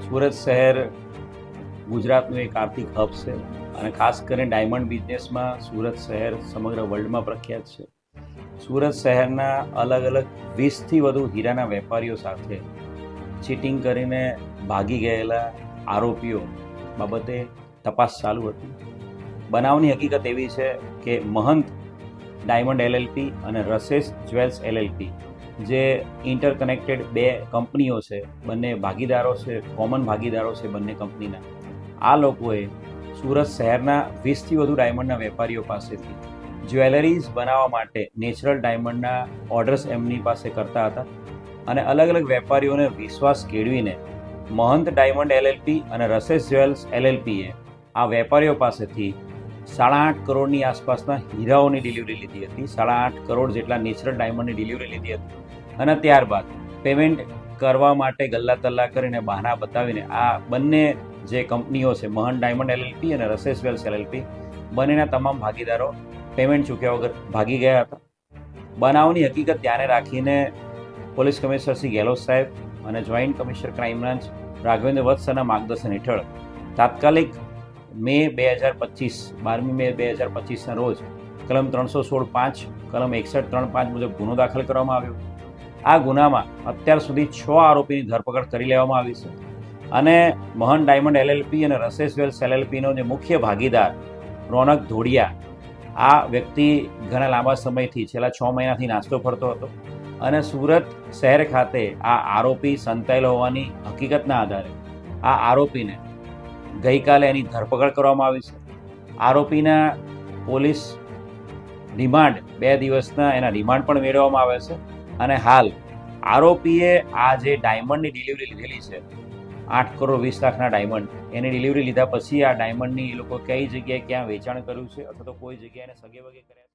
સુરત શહેર ગુજરાતનું એક આર્થિક હબ છે અને ખાસ કરીને ડાયમંડ બિઝનેસમાં સુરત શહેર સમગ્ર વર્લ્ડમાં પ્રખ્યાત છે. સુરત શહેરના અલગ અલગ 20થી વધુ હીરાના વેપારીઓ સાથે ચીટિંગ કરીને ભાગી ગયેલા આરોપીઓ બાબતે તપાસ ચાલુ હતી. બનાવની હકીકત એવી છે કે મહંત ડાયમંડ એલએલપી અને રસેસ જ્વેલ્સ એલએલપી જે ઇન્ટરકનેક્ટેડ બે કંપનીઓ છે, બંને ભાગીદારો છે, કોમન ભાગીદારો છે બંને કંપનીના. આ લોકોએ સુરત શહેરના 20થી વધુ ડાયમંડના વેપારીઓ પાસેથી જ્વેલરીઝ બનાવવા માટે નેચરલ ડાયમંડના ઓર્ડર્સ એમની પાસે કરતા હતા અને અલગ અલગ વેપારીઓને વિશ્વાસ કેળવીને મહંત ડાયમંડ એલએલપી અને રસેસ જ્વેલ્સ એલએલપીએ આ વેપારીઓ પાસેથી 8.5 કરોડની આસપાસના હીરાઓની ડિલિવરી લીધી હતી. 8.5 કરોડ જેટલા નેચરલ ડાયમંડની ડિલિવરી લીધી હતી અને ત્યારબાદ પેમેન્ટ કરવા માટે ગલ્લા તલ્લા કરીને બહાના બતાવીને આ બંને જે કંપનીઓ છે, મહંત ડાયમંડ એલએલપી અને રસેસ જ્વેલ્સ એલએલપી, બંનેના તમામ ભાગીદારો પેમેન્ટ ચૂક્યા વગર ભાગી ગયા હતા. બનાવની હકીકત ધ્યાને રાખીને પોલીસ કમિશનર શ્રી ગેહલોત સાહેબ અને joint commissioner crime branch Raghavendra વત્સના માર્ગદર્શન હેઠળ તાત્કાલિક મે 2025 12મી મે 2025ના રોજ કલમ 316(5), કલમ 61(3)(5) મુજબ ગુનો દાખલ કરવામાં આવ્યો. આ ગુનામાં અત્યાર સુધી 6 આરોપીની ધરપકડ કરી લેવામાં આવી છે અને મહંત ડાયમંડ એલએલપી અને રસેસ જ્વેલ્સ એલએલપીનો જે મુખ્ય ભાગીદાર રોનક ધોડિયા, આ વ્યક્તિ ઘણા લાંબા સમયથી છેલ્લા 6 મહિનાથી નાસ્તો ફરતો હતો અને સુરત શહેર ખાતે આ આરોપી સંતાયેલો હોવાની હકીકતના આધારે આ આરોપીને ગઈકાલે એની ધરપકડ કરવામાં આવી છે. આરોપીના પોલીસ રિમાન્ડ 2 દિવસના એના રિમાન્ડ પણ મેળવવામાં આવે છે અને હાલ આરોપીએ આ જે ડાયમંડની ડિલિવરી લીધેલી છે 8 કરોડ 20 લાખના ડાયમંડ, એની ડિલિવરી લીધા પછી આ ડાયમંડની એ લોકો કઈ જગ્યાએ ક્યાં વેચાણ કર્યું છે અથવા તો કોઈ જગ્યાએ એને સગે વગે કર્યા છે.